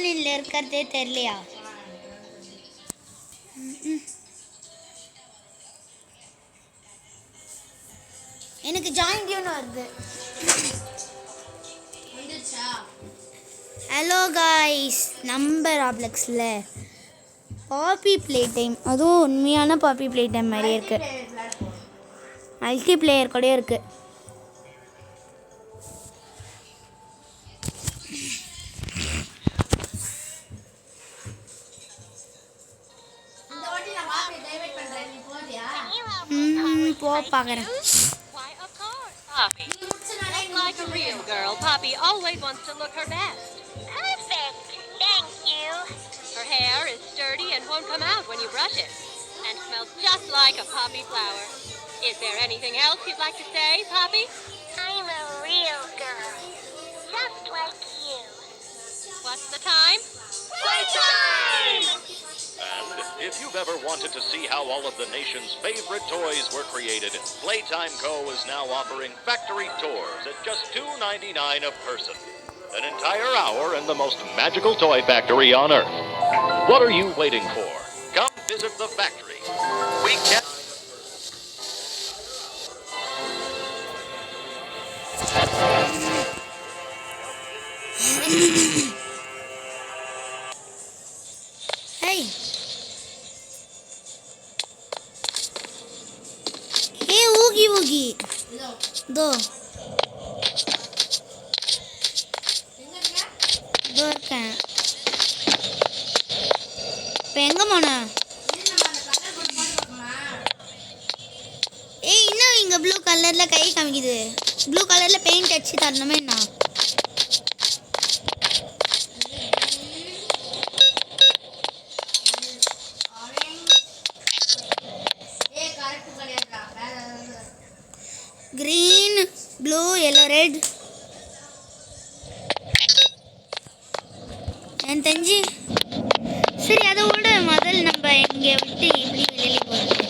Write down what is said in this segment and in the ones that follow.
ஆன்லைன்ல இருக்கிறதே தெரியலையா? எனக்கு ஜாயின் டியூன் வருது. ஹலோ காய்ஸ், நம்ம ராப்ளெக்ஸில் பாப்பி ப்ளே டைம், அதுவும் உண்மையான பாப்பி ப்ளே டைம் மாதிரி இருக்குது. மல்டி பிளேயர் கூட இருக்குது. பார்க்குறேன். Like a real girl, Poppy always wants to look her best. Perfect. Thank you. Her hair is sturdy and won't come out when you brush it, and smells just like a poppy flower. Is there anything else you'd like to say, Poppy? I'm a real girl, just like you. What's the time? Playtime! And if you've ever wanted to see how all of the nation's favorite toys were created, Playtime Co. is now offering factory tours at just $2.99 a person. An entire hour in the most magical toy factory on Earth. What are you waiting for? Come visit the factory. We can... Hey. Hey, Oogie Woogie. Do. Do இருக்கேன். இப்போ எங்கே போன? ஏய், இன்னும் இங்கே blue கலரில் கை காமிக்குது. Blue கலரில் பெயிண்ட் அடிச்சு தரணுமே என்ன? Green, blue, yellow, red. என் தெரிஞ்சு சரி, அதை விட முதல் நம்ம இங்கே விட்டு இப்படி வெளியே போகிறது.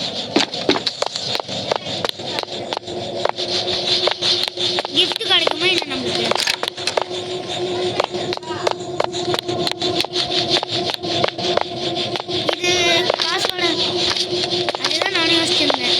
கிஃப்ட் கிடைக்குமா என்ன நம்மளுக்கு? இது காசோட அதுதான் நானே யோசிச்சிருந்தேன்.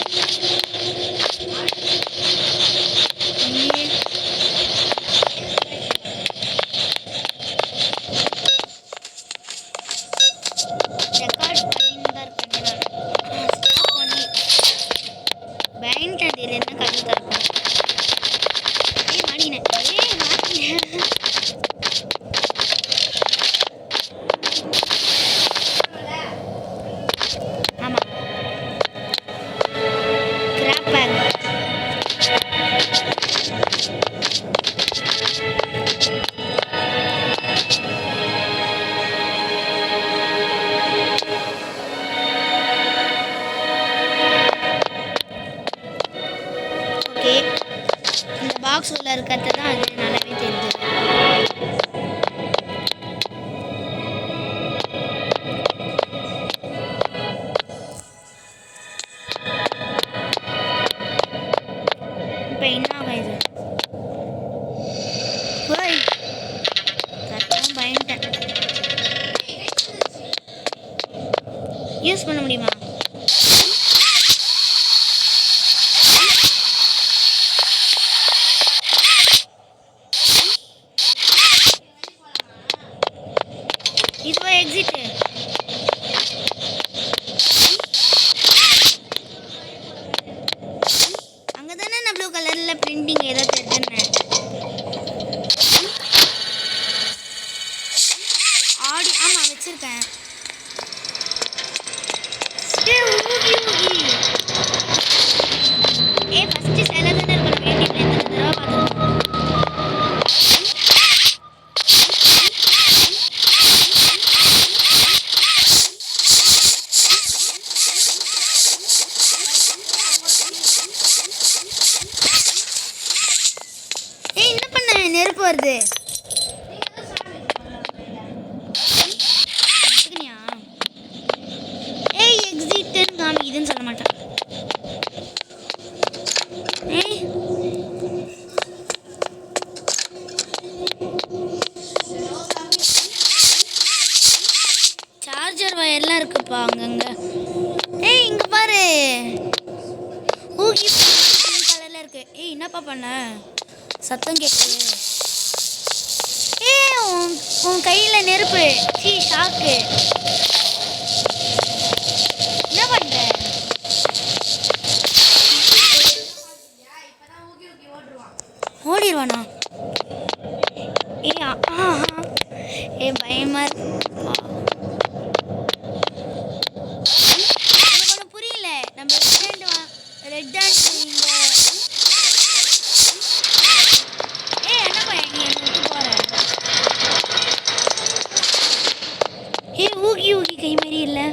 இந்த பாக்ஸ் உள்ள இருக்கிறது தான் அது நல்லாவே தெரிஞ்சது. இப்போ என்ன ஆகும் இது? போய் சத்தம் பயந்துட்டேன். யூஸ் பண்ண முடியுமா? இதுவா எக்ஸிட்? அங்கதானே நான் ப்ளூ கலர்ல பிரிண்டிங் ஏதோ தெரிஞ்சுனேன். ஆடி ஆமா வச்சிருக்கேன். ஃபர்ஸ்ட் செல தானே இருக்கணும். வேண்டியது எத்தனை தடவை பார்த்துக்கணும். டயர்லாம் இருக்குப்பா அங்கங்க. ஏய் இங்க பாரு, ஊகி கலர்ல இருக்கு. ஏய் என்னப்பா பண்ண, சத்தம் கேட்குது. ஏய் உன் கையில நெருப்பு, ஷாக்கு. என்ன பண்ற? ஓடிடுவானா? ஏ பயமா இருக்கு. எனக்கு ஒன்றும் புரியல. நம்ம ரெட் ஹேண்ட் இந்த என்னப்பா நீ என்ன விட்டு போற? ஊகி கை மாரி இல்லை.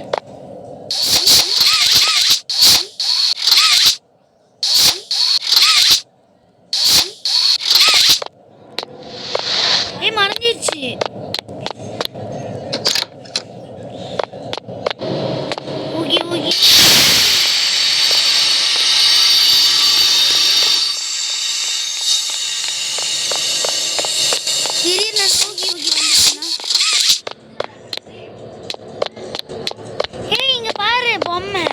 மறைஞ்சிருச்சு. ஊகி திடீர்னு ஊகி வந்துச்சுன்னா, இங்க பாரு பொம்மை.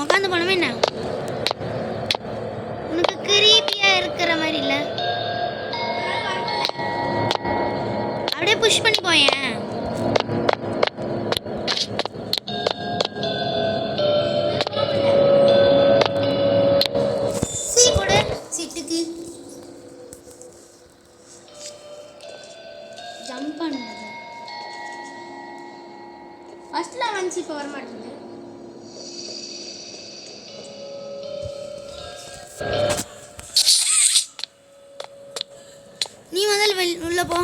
உட்காந்து போனோமே என்ன, உனக்கு கிரீப்பியா இருக்கிற மாதிரி இல்லை? அப்படியே புஷ் பண்ணி போயேன். சிட்டுக்கு ஜம்ப் பண்ணுது. ஃபர்ஸ்ட்ல வந்துச்சு, இப்போ வர மாட்டேங்குது. நீ முதல்ல உள்ள போ.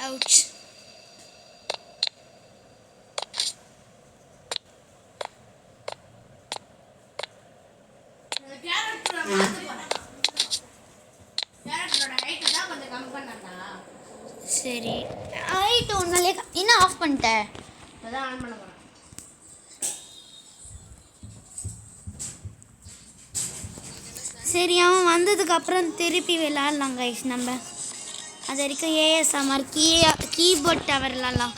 Ouch. சரி ஆயிட்டு ஒன்னாலே என்ன ஆஃப் பண்ணிட்ட? அதான் ஆன் பண்ண போறேன். சரி அவன் வந்ததுக்கு அப்புறம் திருப்பி விளையாடலாம் கைஸ். நம்ம அது வரைக்கும் ஏஎஸ்எம்ஆர் கீபோர்ட் டவர் விளாட்லாம்.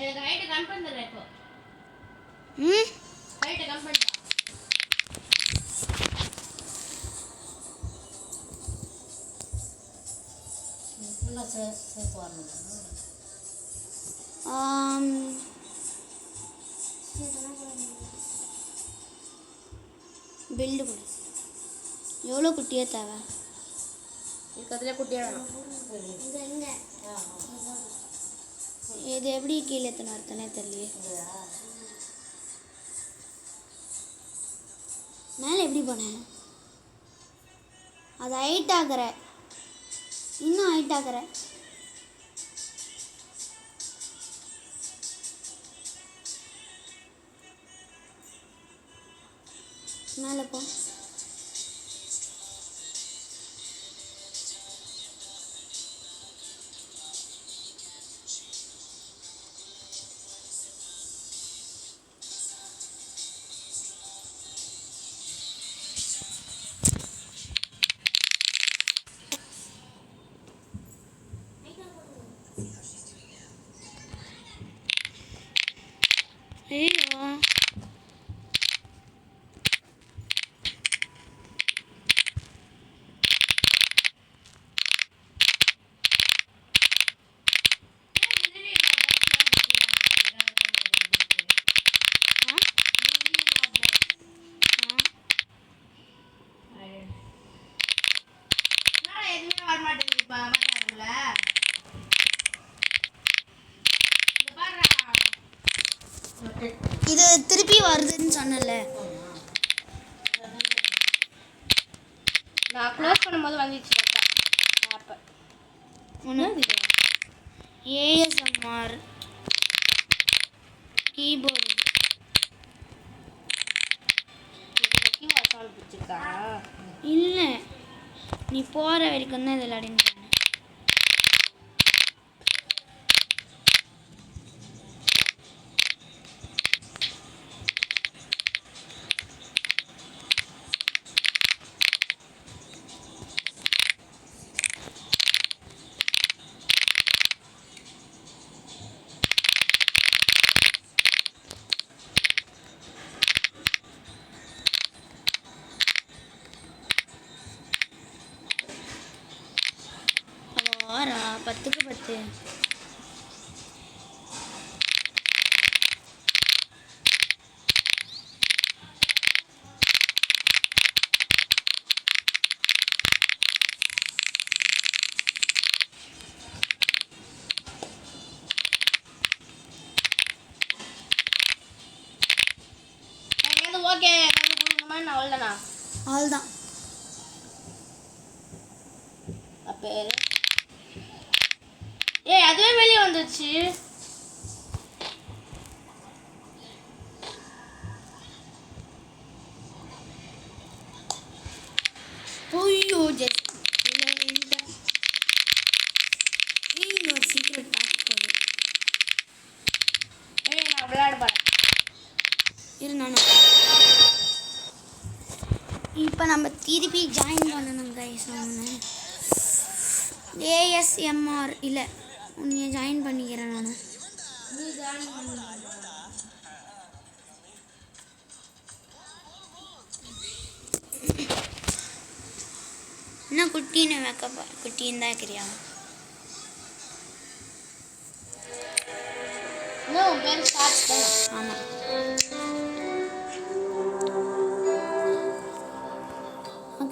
எனக்கு ஹைட் கம் பண்ணிடுறேன் இப்போ. ம் ஹைட் கம் பண்ணிட்டா. ஃபுல்லா சேஃப் வரணும். பில்டு கொடு. எவ்வளோ குட்டியாக தேவை? இருக்கிறதுலே குட்டியாக வேணும். இது எப்படி கீழே எத்தனை அர்த்தனே தெரியலையே. மேலே எப்படி போனேன்? அது ஹைட் ஆகிற, இன்னும் ஹைட் ஆகிற. மேலே போ. ஐயோ எதுவுமே வர மாட்டேங்குதுப்பா. மாட்டாருல இது திருப்பி வருதுன்னு சொன்னல. நான் க்ளோஸ் பண்ணும்போது வந்துச்சு ஆப். ஒன்று ஏஎஸ்எம்ஆர் கீபோர்டு. சவுண்ட் பிடிச்சிருக்கா? இல்லை, நீ போகிற வரைக்கும் தான் இதில் அப்படின்னு சொன்னேன். வாரா 10க்கு 10. ஓகே கொடுக்கணுமா? நான் அவ்வளோதானா? அவ்வளோதான். பேர் அதுவே வெளியே வந்துச்சு. ஐயோ ஜஸ்ட் இன்னொரு சீக்கிரம் டாஸ்க் போகுது. நான் விளையாட போறேன். இரு நானும். இப்போ நம்ம திருப்பி ஜாயின் பண்ணணும் கைஸ். நான் ஏஎஸ்எம்ஆர் இல்லை, உன்னைய ஜாயின் பண்ணிக்கிறேன் நான். என்ன குட்டின்னு வைக்கப்பா? குட்டின்னு தான் இருக்கிறியா? உன் பேர் ஸ்டார்ட் தான். ஆமாம்.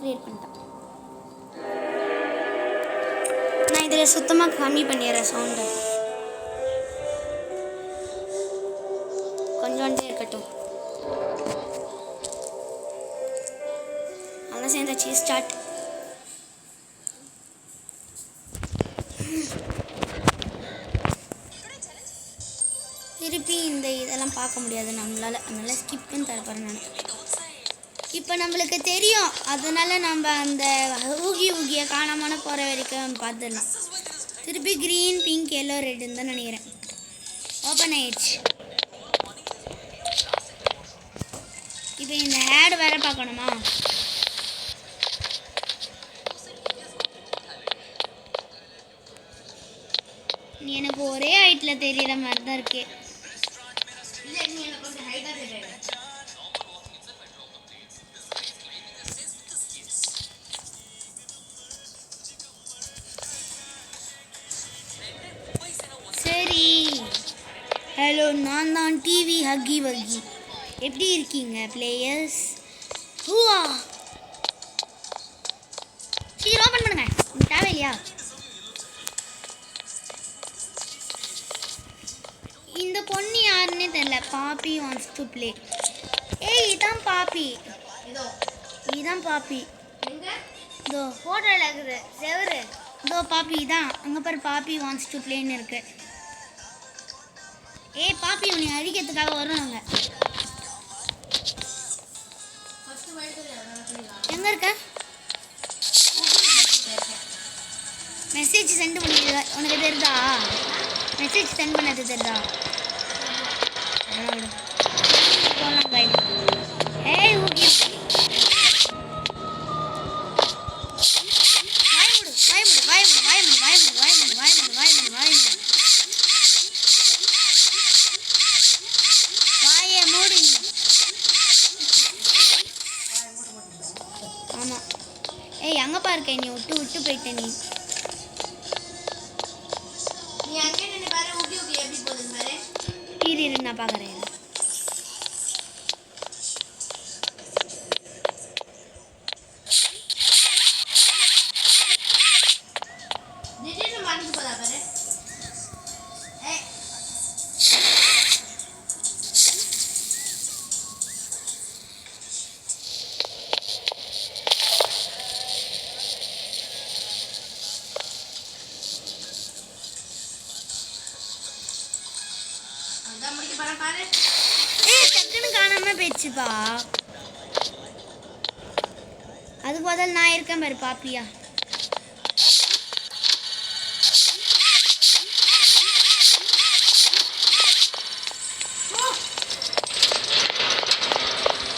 கிரியேட் பண்ணிட்டேன். நான் இதில் சுத்தமாக கம்மி பண்ணிடுறேன் சவுண்டு. கொஞ்சோண்டே இருக்கட்டும். அதெல்லாம் சேர்ந்தாச்சு. ஸ்டார்ட். திருப்பி இந்த இதெல்லாம் பார்க்க முடியாது நம்மளால், அதனால ஸ்கிப்னு தரப்போகிறேன் நான். இப்போ நம்மளுக்கு தெரியும், அதனால நம்ம அந்த ஊகியை காணாம போகிற வரைக்கும் பார்த்துடலாம். திருப்பி க்ரீன், பிங்க், எல்லோ, ரெட்டுன்னு தான் நினைக்கிறேன். ஓப்பன் ஆயிடுச்சு. இப்போ இந்த ஹேட் வேறு பார்க்கணுமா? டிவியில் தெரியிற மாதிரி தான் இருக்கு. இல்லை நீ எனக்கு கொஞ்சம் ஹைட்டாக தெரியுது. சரி, ஹலோ, நான் தான் டிவி ஹக்கி வக்கி. எப்படி இருக்கீங்க பிளேயர்ஸ்? ஹூவா, சீக்கிரம் ஓப்பன் பண்ணுங்க. தேவையில்லையா? இந்த பொண்ணு யாருன்னே தெரியல. பாப்பி வாண்ட்ஸ் டு ப்ளே. ஏய், இதான் பாப்பி. இதோ இதான் பாப்பி. எங்க இதோ ஃபோட்டோவில் இருக்குது செவரு. இதோ பாப்பி தான். அங்கே பாரு, பாப்பி வாண்ட்ஸ் டு ப்ளேன்னு இருக்கு. ஏய் பாப்பி, உன்னை அழிக்கிறதுக்காக வருவாங்க. ஃபர்ஸ்ட் வயசுல எங்கே இருக்க? மெசேஜ் சென்ட் பண்ணிடுற. உனக்கு தெரியுதா? மெசேஜ் சென்ட் பண்ணது தெரியுதா? போகலாம் பை. ஏய் ஊகி, வாய்முடு வாய்முடு வாய்முடு வாய்முடு வாய்முடு வாய்முடு வாய்முடு வாய்முடு வாய்முடு வாயை மூடு. ஆமாம். ஏய் அங்கே பாருக்க, நீ விட்டு விட்டு போயிட்ட. நீ அங்கே நின்று பாரு. ஊக்கி ஊக்கி எப்படி போகுதுன்னு பாரு. இரு நான் பார்க்குறேன். திடீர்னு மறந்து போதா பாரு. ஏய் அதான் முடிக்க போறேன் பாரு. ஏய் டக்குன்னு காணாம போயிடுச்சுப்பா. அதுக்கு பதில் நான் இருக்கேன் பாரு பாப்பியா.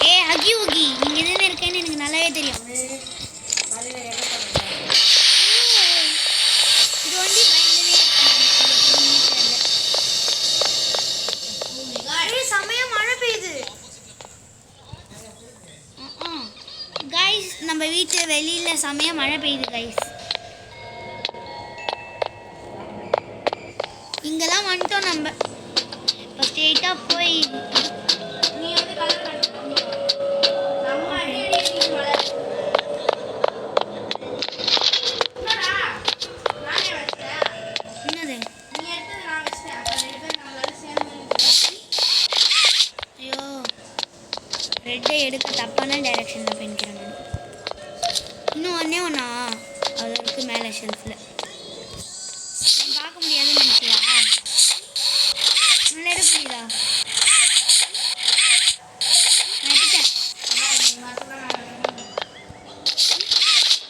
ஏ ஹகி உகி, நீங்க என்ன இருக்கேன்னு எனக்கு நல்லாவே தெரியும். இது ஒண்டி பயந்துனே செமையா மழை பெய்யுது. கைஸ், நம்ம வீட்டு வெளியில செமையா மழை பெய்யுது கைஸ். இங்கெல்லாம் வந்துட்டோம் நம்ம. இப்போ ஸ்ட்ரெயிட்டாக போய் நீ வந்து கலர் பண்ணு. நம்ம அடி அடி மழை. என்னடா நானே வச்சிட்டேன். என்னது? நீ எடுத்தது நான் வச்சிட்டேன். அப்ப ரெண்டு பேரும் நம்மளால சேர்ந்து ஐயோ, ரெட்டை எடுக்க தப்பான டைரக்ஷனில் பண்ணிக்கிறேன் நான். இன்னும் ஒன்றா அது இருக்கு மேலே ஷெல்ஃபில். பார்க்க முடியாதுன்னு நினைச்சியா? நல்லா எடுக்க முடியுதா? நான் எடுத்துட்டேன்.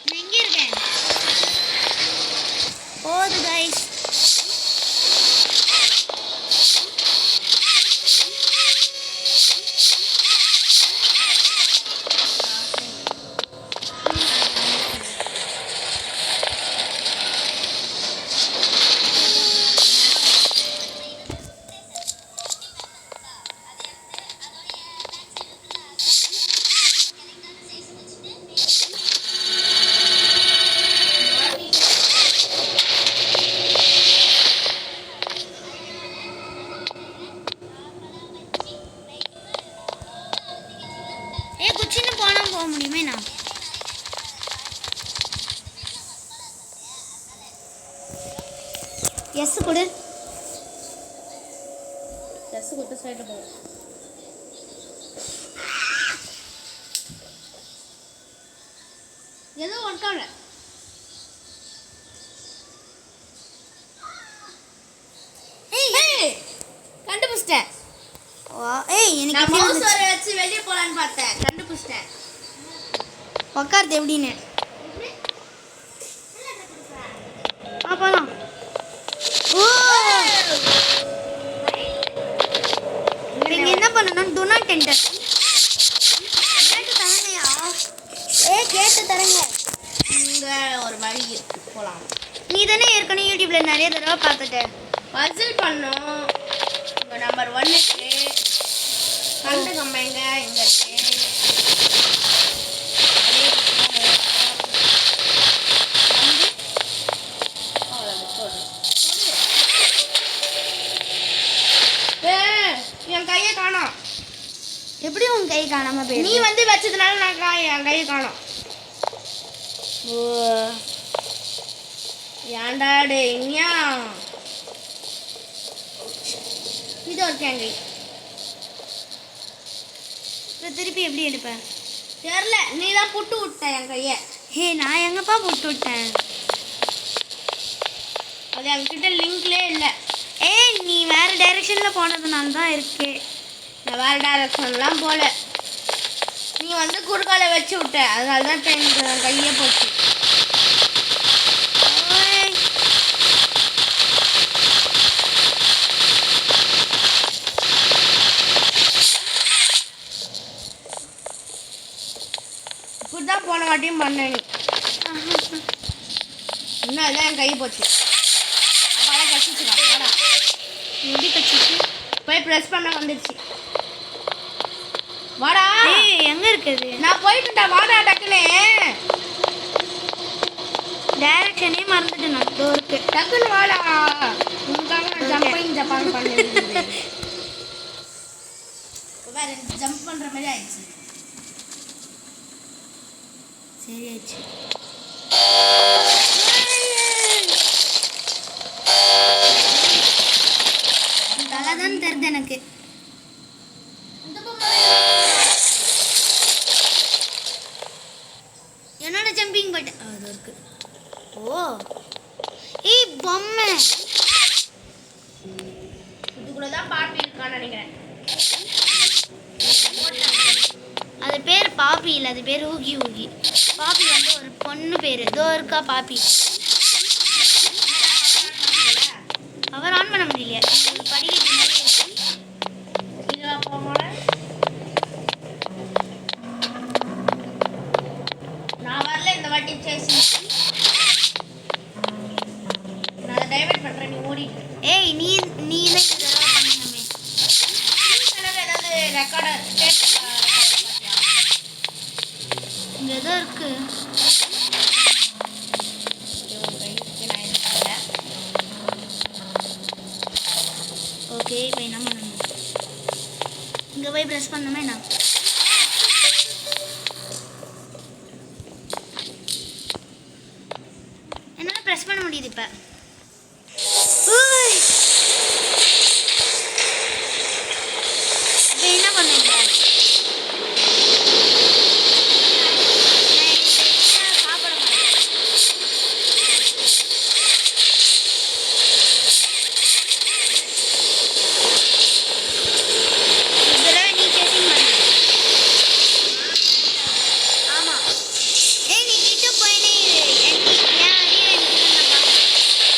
நான் எங்கே இருக்கேன்? போகுது கைஸ். குச்சின்னு போனால் போக முடியுமே நான். எஸ் கொடு. ட்ரெஸ் கொடுத்து சைடு போகும். ஏதோ ஒர்க் ஆகல. ஏய் கண்டுபிடிச்சிட்டேன். ஏய் எனக்கு நான் எப்படி மவுஸ் வந்துச்சு? வர வச்சு வெளியே போலான்னு பார்த்தேன். கண்டுபிடிச்சிட்டேன். உக்காருது எப்படின்னு போலாம். ஓ, நீங்க என்ன பண்ணணும்? To not enter. கேட்டு தரங்கயா. கேட்டு தரங்க. இங்க ஒரு வழி இருக்கு, போலாம். நீ தானே ஏற்கனவே யூடியூப்ல நிறைய தடவை பார்த்துட்ட. பசில் பண்ணோம். இப்போ நம்பர் 1க்கு கண்டு கம்மைங்க இங்க இருக்கு. அப்படியே போங்க. வந்து அவ்வளவு போடு. என் கையை காணோம். எப்படி உன் கை காணாம நீ போயிரு வந்து வச்சதுனால நான் என் கையை காணோம். ஓ ஏண்டாடு இனியா இது ஒரு கேங்கை இப்போ திருப்பி எப்படி எடுப்பேன்? தெரில. நீ தான் புட்டு விட்ட என் கையை. ஹே நான் எங்கப்பா போட்டு விட்டேன்? அது என்கிட்ட லிங்க்லேயே இல்லை. ஏய் நீ வேற டைரக்ஷன்ல போனதுனால தான் இருக்கு. நான் வேறு டைரக்ஷன்லாம் போல. நீ வந்து குறுக்கால வச்சு விட்ட, அதனால தான் இப்போ எனக்கு என் கையே போச்சு. ஓய். இப்படி தான் போன வாட்டியும் பண்ண நீ. இன்னும் அதுதான் என் கை போச்சு. அப்பாடா கசிச்சுடா. வாடா எப்படி கட்சிச்சு? போய் ப்ரெஸ் பண்ண வந்துடுச்சு. வாடா. ஏய் எங்க இருக்குது? நான் போயிட்டுடா. வாடா டக்குனே. டைரக்ஷனே மறந்துட்டேன் நான். டோருக்கு டக்குன்னு வாடா. உனக்காக நான் ஜம்பிங் ஜப்பான் பண்ணிருந்தேன். வேற ஜம்ப் பண்ற மாதிரி ஆயிடுச்சு. சரியாச்சு. தலை தான் தெரியுது எனக்கு. என்னோட ஜம்பிங் பட்டன் அது இருக்கு. ஓ ஏய் பொம்மை. இதுக்குள்ள தான் பாப்பி இருக்கான்னு நினைக்கிறேன். அது பேர் பாப்பி இல்லை, அது பேர் ஊகி ஊகி. பாப்பி வந்து ஒரு பொண்ணு பேர். இதோ இருக்கா பாப்பி. அவர் ஆன் பண்ண முடியலையா? ஒரு படிக்கட்டு மாதிரி இருக்கு. இதெல்லாம் போகல. நான் வரல இந்த வாட்டி சேசிங். நான் அதை டைவர்ட் பண்றேன். நீ ஓடிட்டு. ஏய் நீ நீ தான் இந்த தடவை பண்ணணுமே. ஏதாவது ரெக்கார்டர் இங்கே ஏதோ இருக்கு. ஓகே இப்போ என்ன பண்ணணும்? இங்கே போய் ப்ரெஸ் பண்ணணுமே நான். என்னால் ப்ரெஸ் பண்ண முடியுது இப்போ. இப்போ என்ன பண்ணுங்க? சாப்பிட மாட்டேன். இந்த தடவை நீ சேசிங் பண்ணு. ஆமா. ஏய் நீ கிட்ட போய் நீ ஏன் அடியே நிக்கிறேன்னு நான் பார்க்கிறேன்.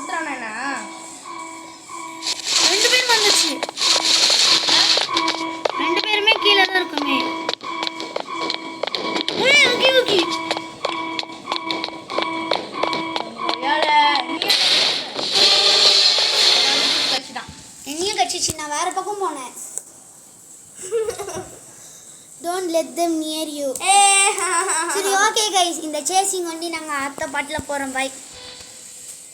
குத்துறானா? 2 பேரும் வந்துச்சு. 2 பேருமே கீழே தான் இருக்குமே. ஏய் ஓகே ஓகே. என்னையும் கட்சிச்சு, நான் வேற பக்கம் போனேன். Don't let them near you. சரி ஓகே கைஸ், இந்த சேசிங் வண்டி நாங்கள் அடுத்த பாட்டில் போகிறோம். பை.